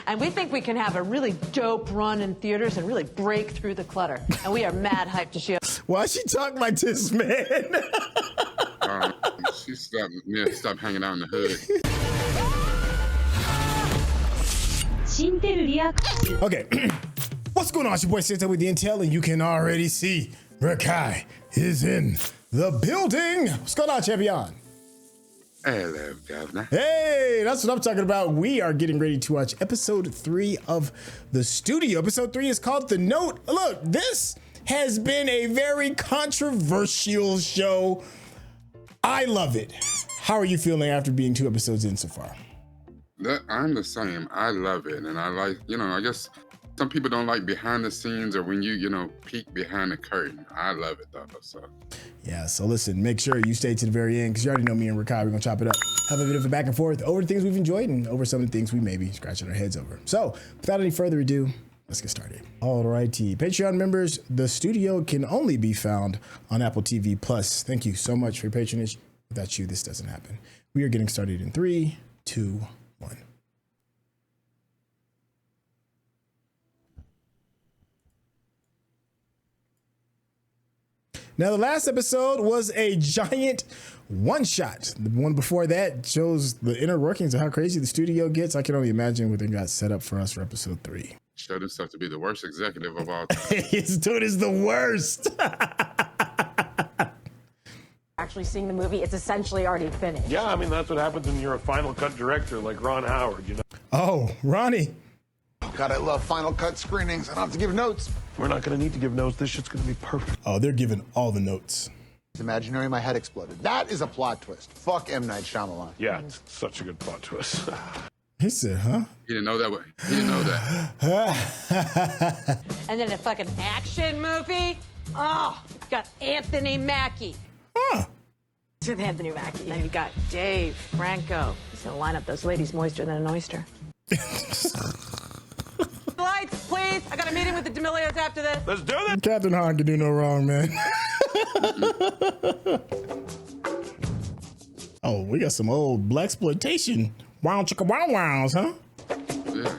And we think we can have a really dope run in theaters and really break through the clutter. And we are mad hyped to show. Why she talk like this, man? She stopped hanging out in the hood. Okay, what's going on? It's your boy Syntell with the Intel, and you can already see Rekkai is in the building. What's going on, champion? Hello, Governor. Hey, that's what I'm talking about. We are getting ready to watch episode 3 of The Studio. Episode 3 is called The Note. Look, this has been a very controversial show. I love it. How are you feeling after being 2 episodes in so far? I'm the same. I love it. And I like, I guess some people don't like behind the scenes or when you peek behind the curtain. I love it, though. So. Yeah, so listen, make sure you stay to the very end because you already know me and Rekkai, we're going to chop it up. Have a bit of a back and forth over the things we've enjoyed and over some of the things we may be scratching our heads over. So without any further ado, let's get started. All righty. Patreon members, The Studio can only be found on Apple TV+. Thank you so much for your patronage. Without you, this doesn't happen. We are getting started in 3, 2, 1. Now, the last episode was a giant one-shot. The one before that shows the inner workings of how crazy the studio gets. I can only imagine what they got set up for us for episode 3. Showed himself to be the worst executive of all time. This dude is the worst. Actually seeing the movie, it's essentially already finished. Yeah, I mean, that's what happens when you're a Final Cut director like Ron Howard, you know? Oh, Ronnie. God, I love Final Cut screenings. I don't have to give notes. We're not going to need to give notes. This shit's going to be perfect. Oh, they're giving all the notes. Imaginary, my head exploded. That is a plot twist. Fuck M. Night Shyamalan. Yeah, it's such a good plot twist. He said, huh? He didn't know that. He didn't know that. And then a fucking action movie. Oh, it's got Anthony Mackie. Huh. It's with Anthony Mackie. And then you got Dave Franco. He's gonna line up those ladies moister than an oyster. Lights, please. I got a meeting with the D'Amelios after this. Let's do this. Captain Hahn can do no wrong, man. Oh, we got some old blaxploitation. Wow, chicka wow wows, huh? Yeah.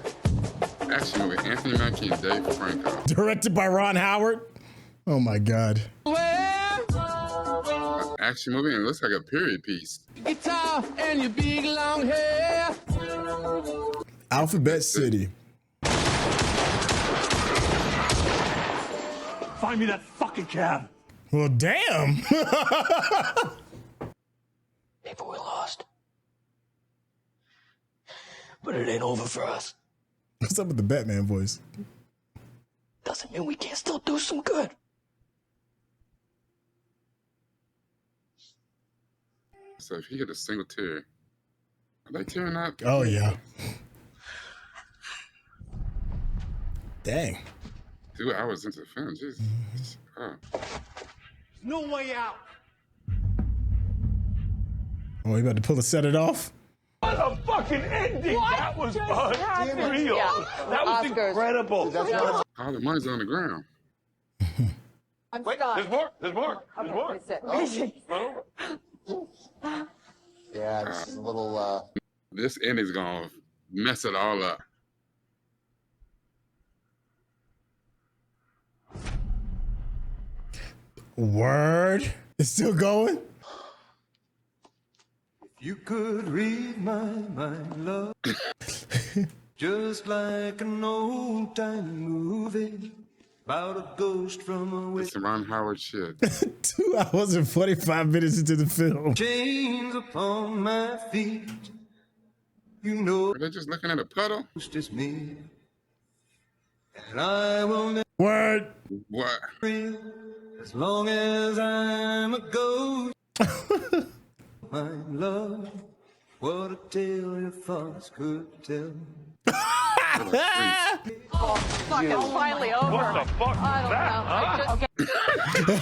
Action movie. Anthony Mackie and Dave Franco. Directed by Ron Howard. Oh my God. Action movie, and it looks like a period piece. Guitar and your big long hair. Alphabet City. Find me that fucking cab. Well, damn. Maybe we lost. But it ain't over for us. What's up with the Batman voice? Doesn't mean we can't still do some good. So if he hit a single tear, are they tearing up? Oh, yeah. Dang. 2 hours into the film, Jesus. Oh. No way out. Oh, you about to pull a set it off? What a fucking ending. What That was just happened? unreal. Yeah. That was Oscars. incredible. All the money's on the ground. I'm Wait, stuck. there's more. There's more. There's more. Sit. Run over. Yeah, it's a little, This ending's gonna mess it all up. Word. It's still going? You could read my mind, love, just like an old time movie about a ghost from a It's some Ron Howard shit. 2 hours and 45 minutes into the film. chains upon my feet. You know Are they just looking at a puddle? it's me, and I will never Word. What? real as long as I'm a ghost. My love, what a tale your thoughts could tell. Oh, fuck, it's finally over. What the fuck was I that? don't know.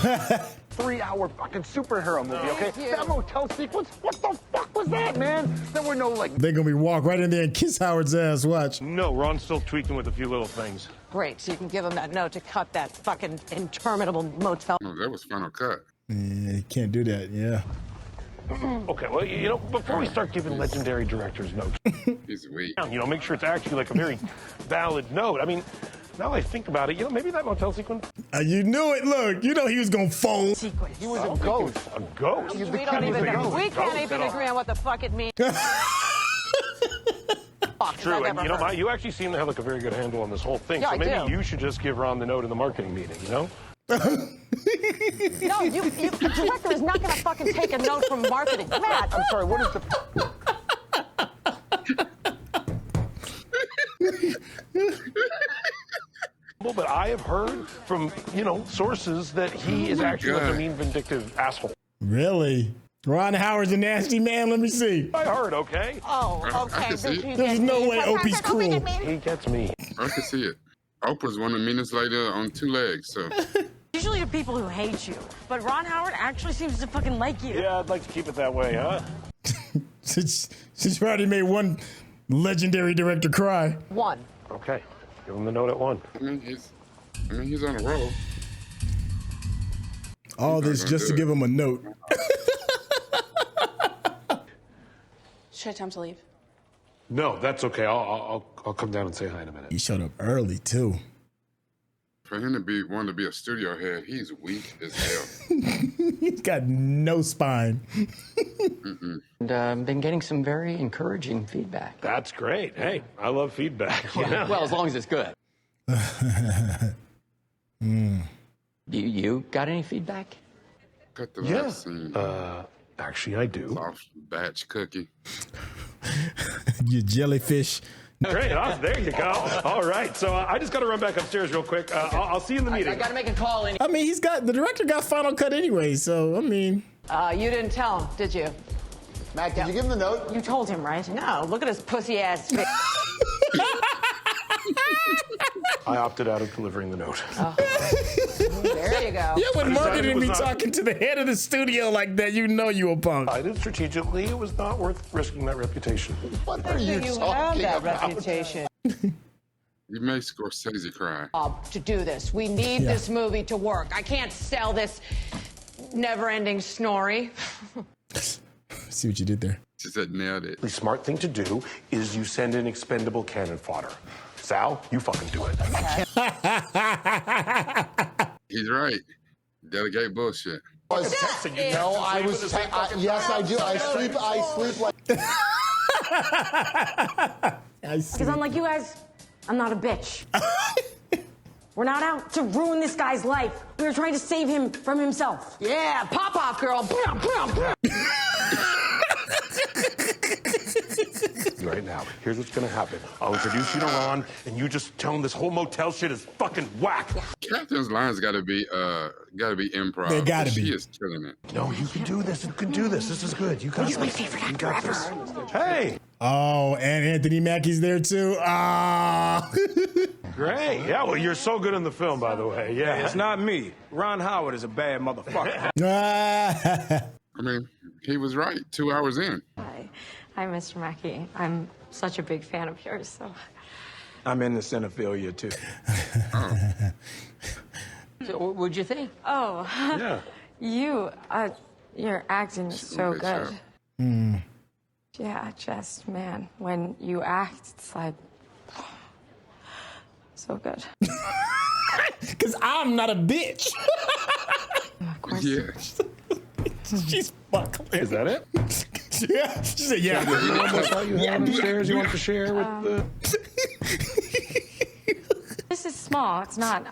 Okay. 3-hour fucking superhero movie, okay? Thank you. That motel sequence, what the fuck was that, man? There were no, They're gonna be walk right in there and kiss Howard's ass. Watch. No, Ron's still tweaking with a few little things. Great, so you can give him that note to cut that fucking interminable motel. No, that was Final Cut. Yeah, you can't do that. Yeah. Okay, well, you know, before we start giving legendary directors notes, He's weak. you know, make sure it's actually like a very valid note. I mean, now that I think about it, you know, maybe that motel sequence. You knew it. Look, you know he was gonna fold. Sequence. He was a ghost. A ghost? We don't even know. We can't even agree on what the fuck it means. True, and you know, you actually seem to have like a very good handle on this whole thing. Yeah, so maybe I do. you should just give Ron the note in the marketing meeting, you know? No, the director is not going to fucking take a note from marketing. Matt, I'm sorry, what is the... But I have heard from, you know, sources that he is actually like a God. mean, vindictive asshole. Really? Ron Howard's a nasty man. Let me see. I heard, okay? oh, I okay. can see it. There's no way Opie's cruel. He gets me. I can see it. Oprah's one of the meanest lady on two legs, so. Usually the people who hate you, but Ron Howard actually seems to fucking like you. Yeah, I'd like to keep it that way, huh? Since you already made one legendary director cry. One. Okay, give him the note at 1. I mean, he's on a roll. All He's not this gonna just to do give it. him a note. Should I tell him to leave? No, that's okay. I'll come down and say hi in a minute. He showed up early too. For him to want to be a studio head, he's weak as hell. He's got no spine. And been getting some very encouraging feedback. That's great. Hey, I love feedback. Yeah. Well, as long as it's good. You got any feedback? Cut the Yeah. last scene. Actually, I do. Soft batch cookie. You jellyfish. Great. There you go. All right. So I just got to run back upstairs real quick. I'll see you in the meeting. I got to make a call in. I mean, the director got final cut anyway, so I mean. You didn't tell him, did you? Matt, did you give him the note? You told him, right? No, look at his pussy ass face. I opted out of delivering the note. There you go. Yeah, when I decided marketing it was be not- talking to the head of the studio like that, you know you a punk. I did strategically. It was not worth risking that reputation. What are you You have talking that about? reputation You made Scorsese cry. to do this. We need this movie to work. I can't sell this never-ending snorri. See what you did there. She said, nailed it. The smart thing to do is you send in expendable cannon fodder. Sal, you fucking do it. He's right. Delegate bullshit. No, I was. Yes, I do. I sleep like. I see. Because unlike you guys, I'm not a bitch. We're not out to ruin this guy's life. We were trying to save him from himself. Yeah, pop off, girl. Right now, here's what's gonna happen. I'll introduce you to Ron, and you just tell him this whole motel shit is fucking whack. Catherine's lines gotta be improv. They gotta She be. is killing it. No, you can do this. You can do this. This is good. You got He's my this. favorite You actor got ever. this. Hey, Oh, and Anthony Mackie's there too. Ah. great. Yeah, well, you're so good in the film, by the way. Yeah. It's not me. Ron Howard is a bad motherfucker. Ah. I mean, he was right 2 hours in. Hi, Mr. Mackey. I'm such a big fan of yours, so. I'm in the cinephilia too. So, what'd you think? Oh, Yeah. your acting is so Good good. show. Yeah, just, man, when you act, it's like, so good. Because I'm not a bitch. Of course. Yeah. She's buckling. Is that it? Yeah. She said, yeah. You have upstairs you want to share with the... This is small. It's not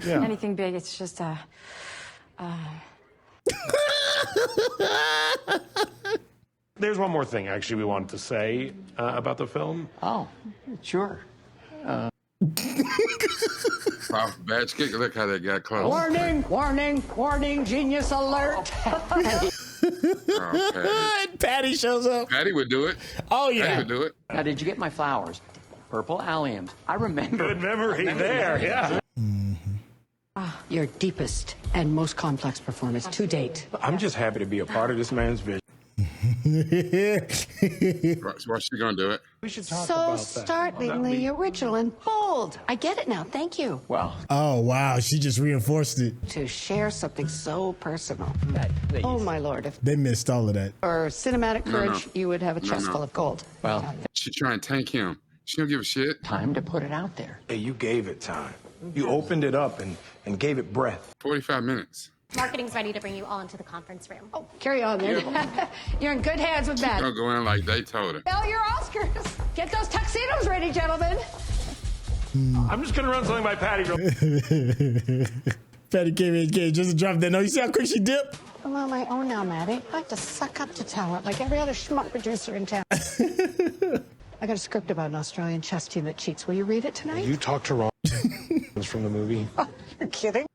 anything big. It's just There's one more thing, actually, we wanted to say about the film. Oh, sure. Soft batch kick. Look how they got close. Warning, genius alert. Oh, Patty. Patty shows up. Patty would do it. Oh, Patty yeah. would do it. Now, did you get my flowers? Purple alliums. I remember. Good memory there, yeah. Your deepest and most complex performance to date. I'm just happy to be a part of this man's vision. What's she gonna do it? We should talk So about that. startlingly original and bold. I get it now. Thank you. Well, Oh, wow. She just reinforced it. To share something so personal. Oh, my Lord. If They missed all of that. for cinematic No, no. courage, you would have a chest no. full of gold. Well, She trying to tank him. She don't give a shit. time to put it out there. hey, you gave it time. You opened it up and gave it breath. 45 minutes. Marketing's ready to bring you all into the conference room. Oh, carry on there. You're in good hands with Matt. Don't go in like they told her. Sell your Oscars. Get those tuxedos ready, gentlemen. I'm just gonna run something by Patty real Patty came in just to drop that. No, you see how quick she dipped? I'm on my own now, Maddie. I have to suck up to talent like every other schmuck producer in town. I got a script about an Australian chess team that cheats. Will you read it tonight? You talked to Ron from the movie. Oh, you're kidding?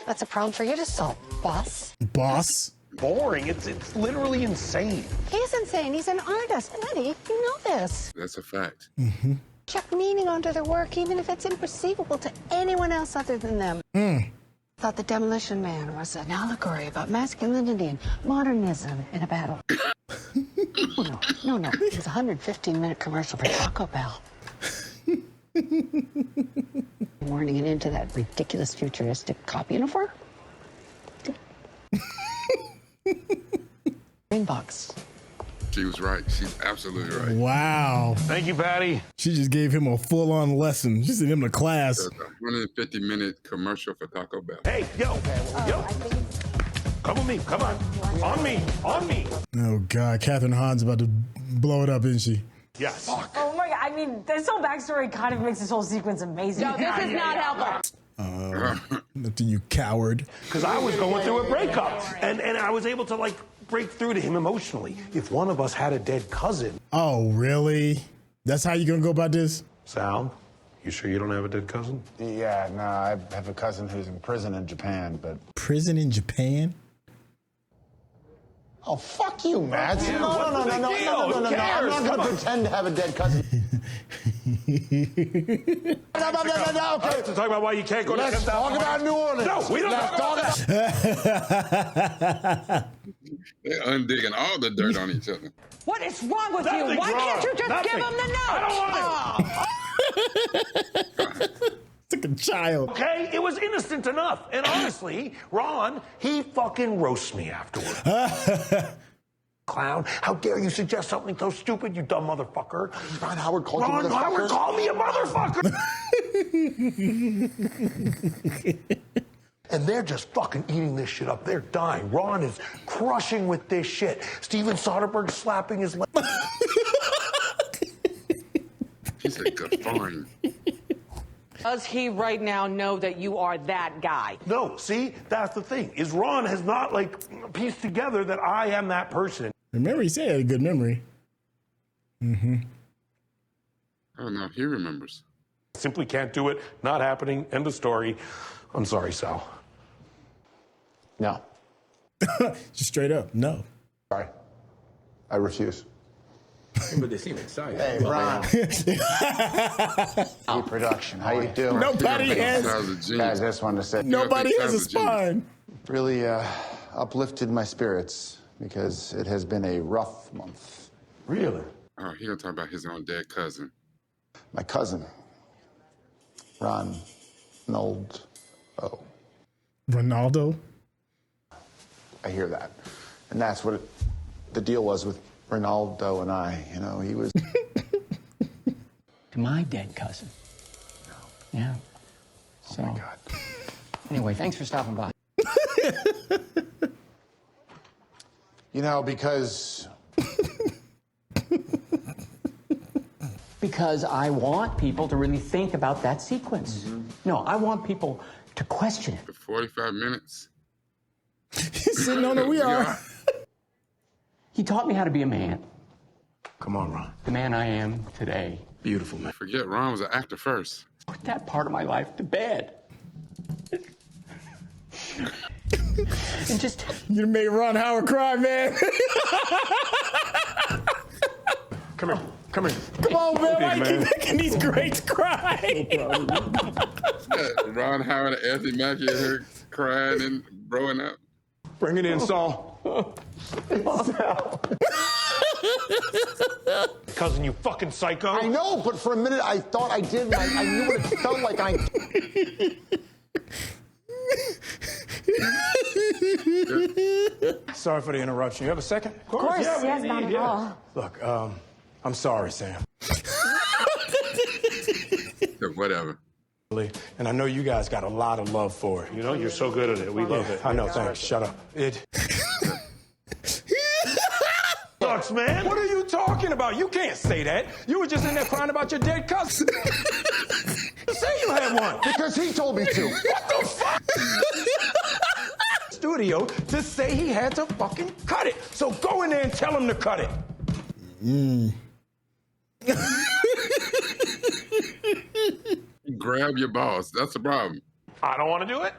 That's a problem for you to solve, boss. Boss? boring. It's literally insane. He's insane. He's an artist. Maddie, you know this. That's a fact. Mm-hmm. Check meaning onto their work, even if it's imperceivable to anyone else other than them. Thought the Demolition Man was an allegory about masculinity and modernism in a battle. No. It was a 115-minute commercial for Taco Bell. Warning it into that ridiculous futuristic cop uniform. Green box. She was right. She's absolutely right. Wow. Thank you, Patty. She just gave him a full-on lesson. She sent him to class. That's a 150-minute commercial for Taco Bell. Hey, yo. Come with me. Come on. On me. Oh, God. Catherine Hahn's about to blow it up, isn't she? Yes. Oh my God! I mean, this whole backstory kind of makes this whole sequence amazing. No, this is not helpful. After you coward. Because I was going through a breakup, and I was able to, like, break through to him emotionally. If one of us had a dead cousin. Oh, really? That's how you gonna go about this? Sal, you sure you don't have a dead cousin? Yeah, no, I have a cousin who's in prison in Japan, but... Prison in Japan? Oh, fuck you, Matt. you. No. What's the big deal? I'm Who not cares? going to pretend to have a dead cousin. No, okay. To talk about why you can't go to Let's talk about New Orleans. No, we don't talk about that. They're undigging all the dirt on each other. What is wrong with you? Nothing's Why wrong. can't you just Nothing. give him the note? I don't want it. It's like a child. Okay, it was innocent enough. And honestly, Ron, he fucking roasts me afterward. Clown, how dare you suggest something so stupid, you dumb motherfucker. Ron Howard called you Ron motherfucker. Howard called me a motherfucker. And they're just fucking eating this shit up. They're dying. Ron is crushing with this shit. Steven Soderbergh slapping his leg. He said guffawing. Does he right now know that you are that guy? No, see, that's the thing. Is Ron has not, like, pieced together that I am that person. Remember, he said he had a good memory. I don't know if he remembers. Simply can't do it. Not happening. End of story. I'm sorry, Sal. No. Just straight up, no. Sorry. I refuse. But they seem excited. Hey, Ron. Production. How you doing? Nobody has. Guys, I just wanted to say. Nobody has a spine. Really uplifted my spirits because it has been a rough month. Really? Oh, he gonna talk about his own dead cousin. My cousin, Ronaldo. Ronaldo? I hear that. And that's what the deal was with Ronaldo and I. You know, he was... To my dead cousin. Yeah. So. Oh, my God. Anyway, thanks for stopping by. You know, because... Because I want people to really think about that sequence. No, I want people to question it. For 45 minutes. He's sitting on it. We are. He taught me how to be a man. Come on, Ron. The man I am today. Beautiful, man. Forget Ron was an actor first. Put that part of my life to bed. And just... You made Ron Howard cry, man. Come here. Come on, man. Why you man. keep making these greats cry? Ron Howard and Anthony Mackie are here crying and growing up. Bring it in, Saul. Cousin, you fucking psycho. I know, but for a minute I thought I did. I knew what it felt like. Sorry for the interruption. You have a second? Of course, yes, not at all. Look, I'm sorry, Sam. Whatever. And I know you guys got a lot of love for it. You know, you're so good at it. We love it. I know, thanks. Shut up. Sucks, man. What are you talking about? You can't say that. You were just in there crying about your dead cousin. Say you had one. Because he told me to. What the fuck? Studio to say he had to fucking cut it. So go in there and tell him to cut it. Grab your boss. That's the problem. I don't want to do it.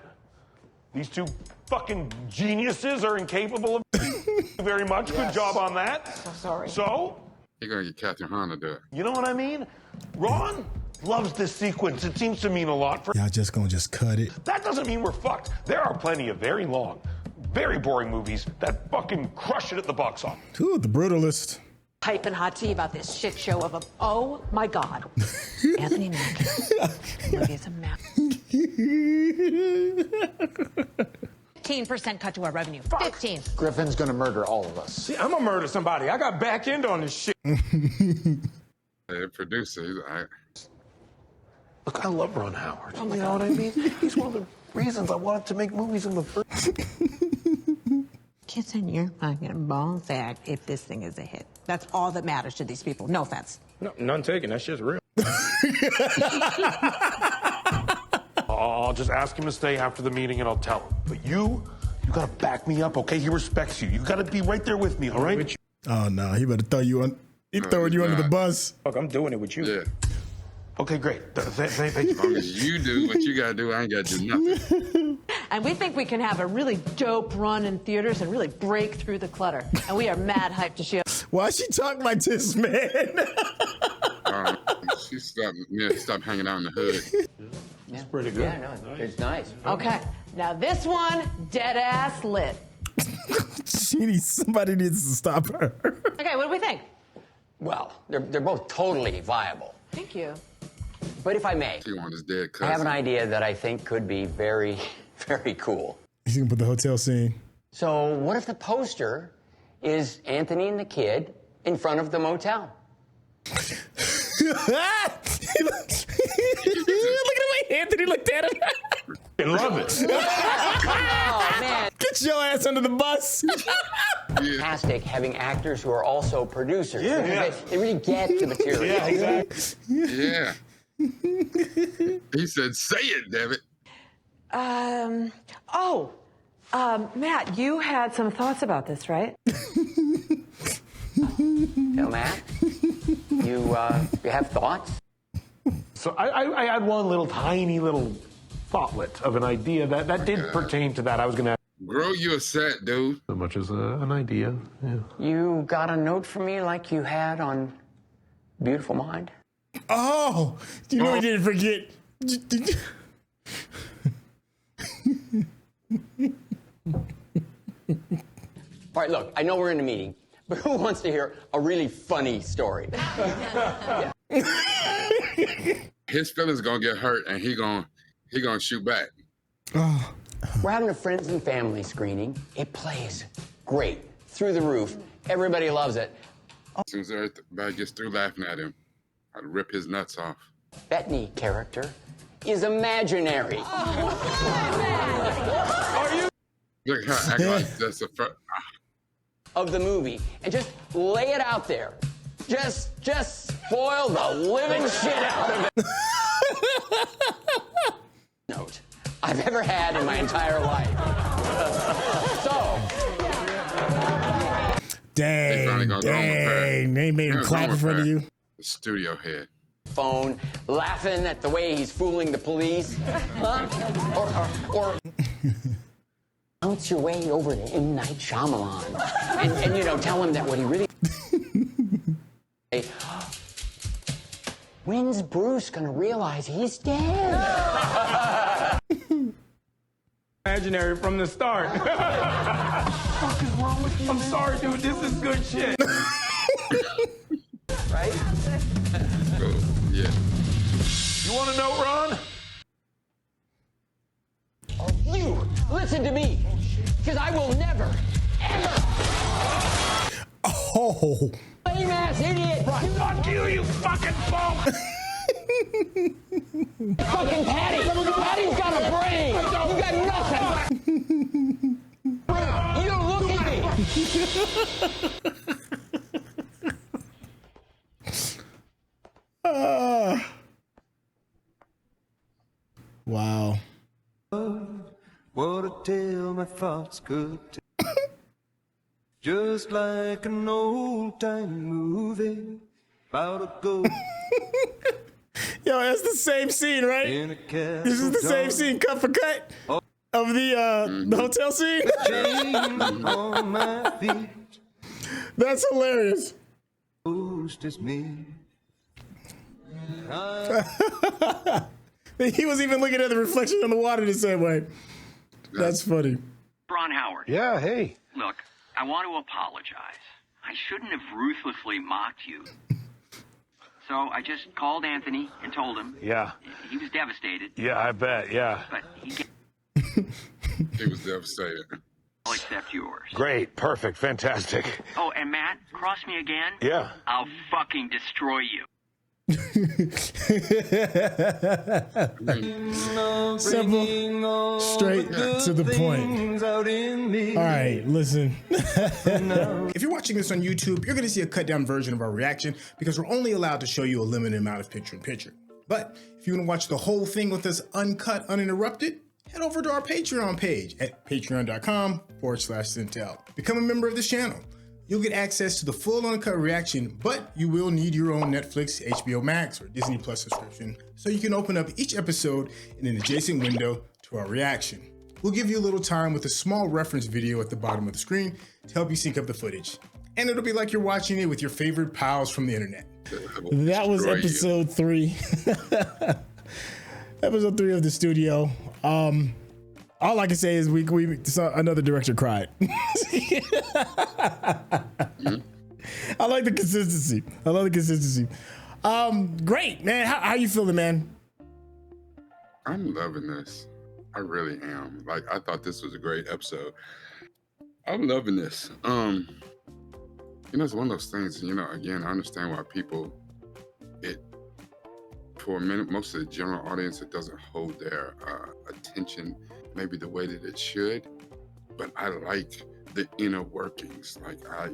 These two fucking geniuses are incapable of very much. Yes. Good job on that. So sorry. So? You're going to get Catherine Hahn to do it. You know what I mean? Ron loves this sequence. It seems to mean a lot for... Y'all just gonna cut it. That doesn't mean we're fucked. There are plenty of very long, very boring movies that fucking crush it at the box office. Ooh, the brutalist. Piping hot tea about this shit show of a... Oh, my God. Anthony Mackie. Olivia's a map. 15% cut to our revenue. 15. Griffin's gonna murder all of us. See, I'm gonna murder somebody. I got back end on this shit. The producer, Look, I love Ron Howard. You know what I mean? He's one of the reasons I wanted to make movies in the first... Kissing your fucking ball sack if this thing is a hit. That's all that matters to these people. No offense. No, none taken. That shit's real. I'll just ask him to stay after the meeting and I'll tell him. But you gotta back me up, okay? He respects you. You gotta be right there with me, all right? Oh, no. He better throw you on. He's throwing you under the bus. Look, I'm doing it with you. yeah. Okay, great. Thank you. As long as you do what you gotta do, I ain't gotta do nothing. And we think we can have a really dope run in theaters and really break through the clutter. And we are mad hyped to show. Why she talk like this, man? She stopped hanging out in the hood. It's pretty good. Yeah, no, it's nice. Okay, now this one, dead ass lit. Somebody needs to stop her. Okay, what do we think? Well, they're both totally viable. Thank you. But if I may, He wants his dead I have cousin. an idea that I think could be very, very cool. He's gonna put the hotel scene. So what if the poster is Anthony and the kid in front of the motel? Look at the way Anthony looked at him. I love it. Oh, man. Get your ass under the bus. Fantastic having actors who are also producers. Yeah. Because they really get the material. Yeah, exactly. Yeah. He said, say it, damn it. Matt, you had some thoughts about this, right? Yo, Matt, you have thoughts? So I had one tiny little thoughtlet of an idea that did pertain to that. I was gonna Grow you a set, dude. so much as an idea. Yeah. You got a note from me like you had on Beautiful Mind? Oh, you know he didn't forget. All right, look, I know we're in a meeting, but who wants to hear a really funny story? Yeah. His feelings gonna get hurt, and he gonna shoot back. Oh. We're having a friends and family screening. It plays great, through the roof. Everybody loves it. As soon as everybody gets through laughing at him, I'd rip his nuts off. Bettany character is imaginary. Look how I act like that's the first. Of the movie, and just lay it out there. Just spoil the living shit out of it. Note I've ever had in my entire life. Dang, they made him clap in front of you. The studio head. Phone, laughing at the way he's fooling the police. Huh? Or bounce your way over to M. Night Shyamalan and tell him that what he really... When's Bruce gonna realize he's dead? imaginary from the start. What the fuck is wrong with you? I'm sorry, dude. This is good shit. Right? Yeah. You want to know, Ron? You listen to me, because I will never, ever. Oh. Lame ass idiot. Fuck you fucking bum. Fucking Patty. Patty's got a brain. You got nothing. You don't look at me. Wow. What a tale my thoughts could tell. Just like an old-time movie about a ghost. Yo, that's the same scene, right? In a castle This is the same scene, cut for cut, of the hotel scene. chain on my feet. That's hilarious. Ghost is me. He was even looking at the reflection on the water the same way. That's funny. Ron Howard. Yeah, hey. Look, I want to apologize. I shouldn't have ruthlessly mocked you. So I just called Anthony and told him. Yeah. He was devastated. Yeah, I bet, yeah. But he He was devastated. I'll accept yours. Great, perfect, fantastic. Oh, and Matt, cross me again. Yeah. I'll fucking destroy you. Simple, straight to the point. All right, listen. If you're watching this on YouTube, you're going to see a cut down version of our reaction because we're only allowed to show you a limited amount of picture-in-picture. But if you want to watch the whole thing with us uncut, uninterrupted, head over to our Patreon page at patreon.com/Syntell. Become a member of this channel. You'll get access to the full uncut reaction, but you will need your own Netflix, HBO Max, or Disney Plus subscription so you can open up each episode in an adjacent window to our reaction. We'll give you a little time with a small reference video at the bottom of the screen to help you sync up the footage. And it'll be like you're watching it with your favorite pals from the internet. That was episode 3. Episode 3 of the studio. All I can say is we saw another director cried. I like the consistency. I love the consistency. Great, man. How you feeling, man? I'm loving this. I really am. Like, I thought this was a great episode. I'm loving this. You know, it's one of those things, you know, again, I understand why people, for a minute, most of the general audience, it doesn't hold their attention maybe the way that it should, but I like the inner workings. Like, I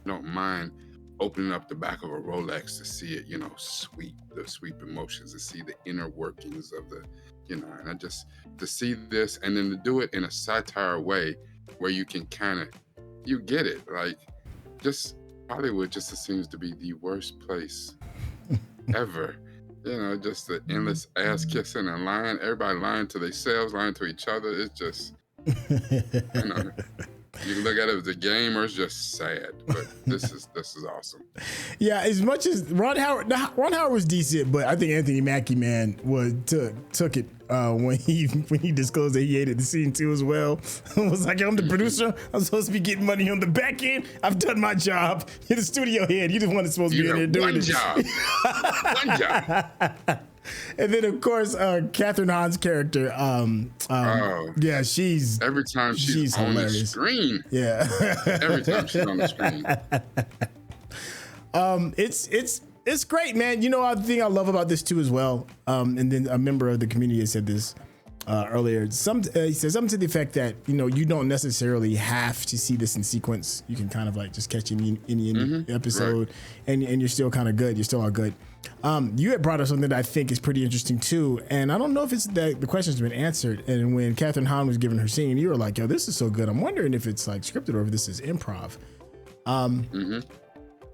don't mind opening up the back of a Rolex to see it, you know, sweep emotions, to see the inner workings of the, you know, and I just, to see this and then to do it in a satire way where you can kind of, you get it. Like, just Hollywood just seems to be the worst place ever. You know, just the endless ass kissing and lying. Everybody lying to themselves, lying to each other. It's just, you know, you can look at it as a game or it's just sad. But this is awesome. Yeah, as much as Ron Howard was decent, but I think Anthony Mackie, man, took it when he disclosed that he hated the scene too as well. Was like, I'm the producer. I'm supposed to be getting money on the back end. I've done my job. You're the studio head. You're the one that's supposed to be in there doing it. One job. And then of course, Catherine Hahn's character. Yeah, she's every time she's on hilarious. the screen. Yeah, every time she's on the screen. It's great, man. You know, the thing I love about this too as well. And then a member of the community has said this earlier. He said something to the effect that, you know, you don't necessarily have to see this in sequence. You can kind of like just catch any episode, right, and you're still kind of good. You're still all good. You had brought up something that I think is pretty interesting too, and I don't know if it's that the question's been answered. And when Catherine Hahn was giving her scene, you were like, "Yo, this is so good." I'm wondering if it's like scripted or if this is improv.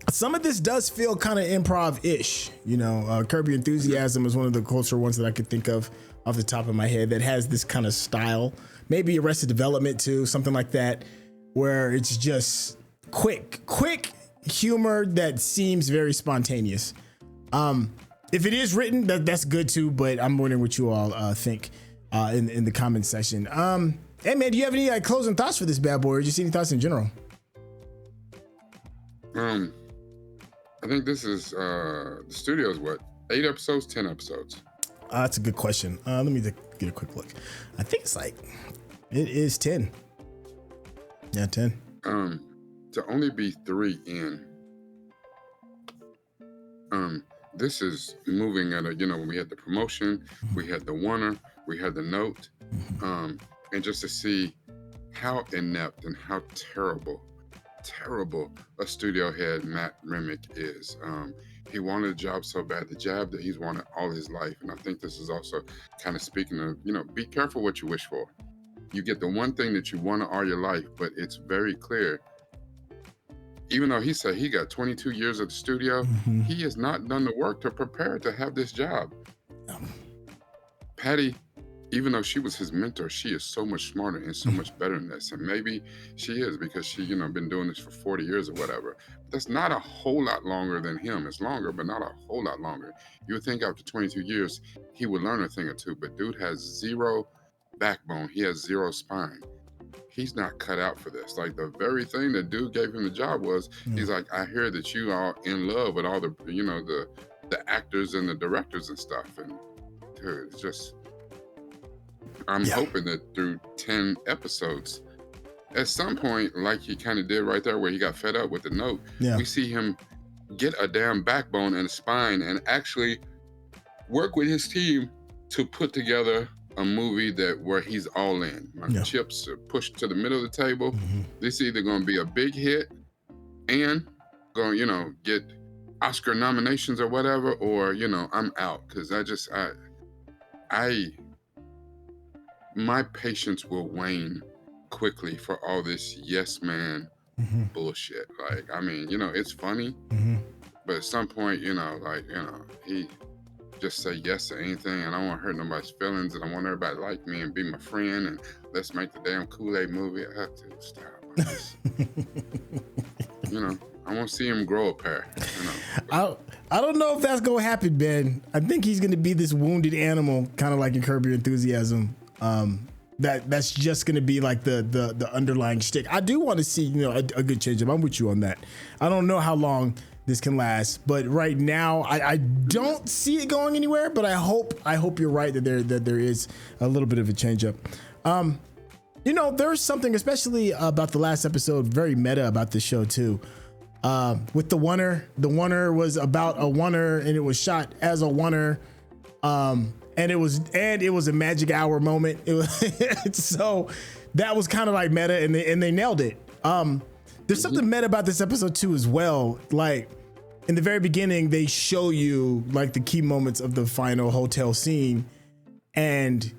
Some of this does feel kind of improv-ish. You know, Curb Your Enthusiasm is one of the closer ones that I could think of off the top of my head that has this kind of style. Maybe Arrested Development too, something like that, where it's just quick humor that seems very spontaneous. If it is written, that's good too, but I'm wondering what you all think. in the comment section. Hey man, do you have any like closing thoughts for this bad boy, or just any thoughts in general? I think this is the studio's what, 8 episodes, 10 episodes? That's a good question. Let me get a quick look. I think it's like it is 10. Yeah, 10. To only be 3 in. This is moving at a, we had the promotion, we had the Warner, we had the note, and just to see how inept and how terrible a studio head Matt Remick is. He wanted a job so bad, the job that he's wanted all his life. And I think this is also kind of speaking of, be careful what you wish for. You get the one thing that you want all your life, but it's very clear. Even though he said he got 22 years at the studio, he has not done the work to prepare to have this job. Patty, even though she was his mentor, she is so much smarter and so much better than this. And maybe she is because she, been doing this for 40 years or whatever. That's not a whole lot longer than him. It's longer, but not a whole lot longer. You would think after 22 years, he would learn a thing or two, but dude has 0 backbone. He has 0 spine. He's not cut out for this. Like the very thing that dude gave him the job was, he's like, I hear that you are in love with all the, the actors and the directors and stuff. And dude, it's just, I'm hoping that through 10 episodes, at some point, like he kind of did right there where he got fed up with the note, we see him get a damn backbone and a spine and actually work with his team to put together a movie where he's all in. Chips are pushed to the middle of the table. This is either going to be a big hit and going, get Oscar nominations or whatever, or, I'm out. Because my patience will wane quickly for all this yes man bullshit. Like, it's funny, but at some point, he just say yes to anything, and I don't want to hurt nobody's feelings, and I want everybody to like me and be my friend, and let's make the damn Kool-Aid movie. I have to stop. I want to see him grow a pair. I don't know if that's gonna happen, Ben. I think he's gonna be this wounded animal, kind of like in Curb Your Enthusiasm. That's just gonna be like the underlying shtick. I do want to see a good change up. I'm with you on that. I don't know how long this can last, but right now I don't see it going anywhere. But I hope you're right that there is a little bit of a change up. There's something especially about the last episode, very meta about this show too. With the Oner. The Oner was about a Oner, and it was shot as a Oner. And it was a magic hour moment. It was so that was kind of like meta, and they nailed it. There's something meta about this episode too as well. Like in the very beginning, they show you like the key moments of the final hotel scene, and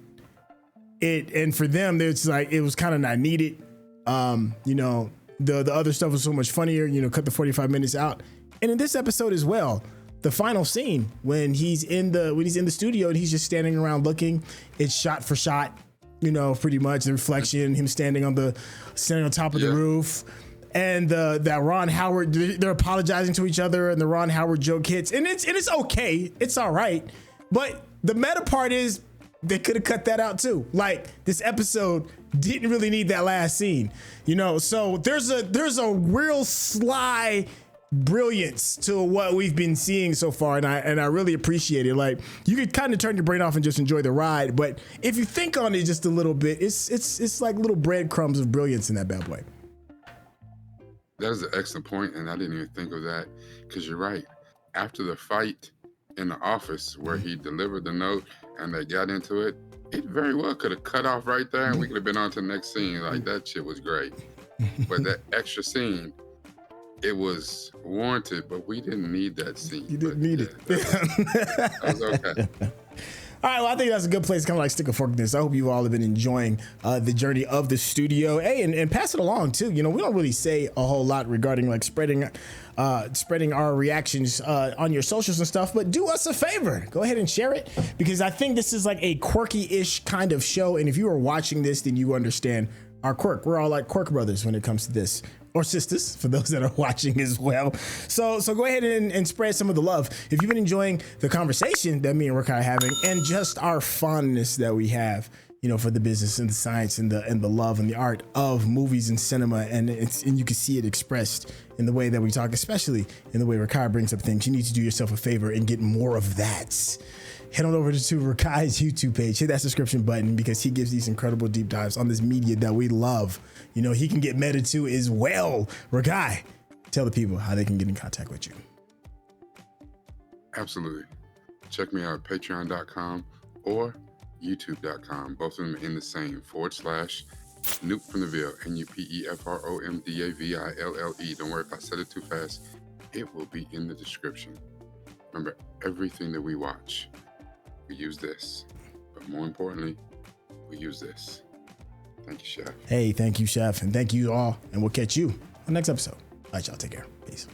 for them, it's like it was kind of not needed. The other stuff was so much funnier. Cut the 45 minutes out, and in this episode as well. The final scene when he's in the studio and he's just standing around looking, it's shot for shot, pretty much the reflection, him standing on top of the roof, and that Ron Howard, they're apologizing to each other, and the Ron Howard joke hits, and it's okay, it's all right, but the meta part is they could have cut that out too. Like this episode didn't really need that last scene, So there's a real sly brilliance to what we've been seeing so far, and I really appreciate it. Like you could kind of turn your brain off and just enjoy the ride, but if you think on it just a little bit, it's like little breadcrumbs of brilliance in that bad boy. That is an excellent point, and I didn't even think of that, because you're right. After the fight in the office where he delivered the note and they got into it, it very well could have cut off right there, and we could have been on to the next scene. Like that shit was great, but that extra scene, it was warranted, but we didn't need that scene. You didn't need it. That was okay. All right, well, I think that's a good place to kind of like stick a fork in this. I hope you all have been enjoying the journey of the studio. Hey, and pass it along too. We don't really say a whole lot regarding like spreading our reactions on your socials and stuff, but do us a favor. Go ahead and share it, because I think this is like a quirky-ish kind of show. And if you are watching this, then you understand our quirk. We're all like quirk brothers when it comes to this. or sisters, for those that are watching as well. So go ahead and spread some of the love. If you've been enjoying the conversation that me and Rekkai are having, and just our fondness that we have, for the business and the science and the love and the art of movies and cinema, and you can see it expressed in the way that we talk, especially in the way Rekkai brings up things. You need to do yourself a favor and get more of that. Head on over to Rekkai's YouTube page, hit that subscription button, because he gives these incredible deep dives on this media that we love. He can get meta too as well. Rekkai, tell the people how they can get in contact with you. Absolutely. Check me out at patreon.com or youtube.com. Both of them in the same / Nupe from the Ville, NUPEFROMDAVILLE. Don't worry if I said it too fast. It will be in the description. Remember, everything that we watch, we use this. But more importantly, we use this. Thank you, Chef. Hey, thank you, Chef. And thank you all. And we'll catch you on the next episode. All right, y'all. Take care. Peace.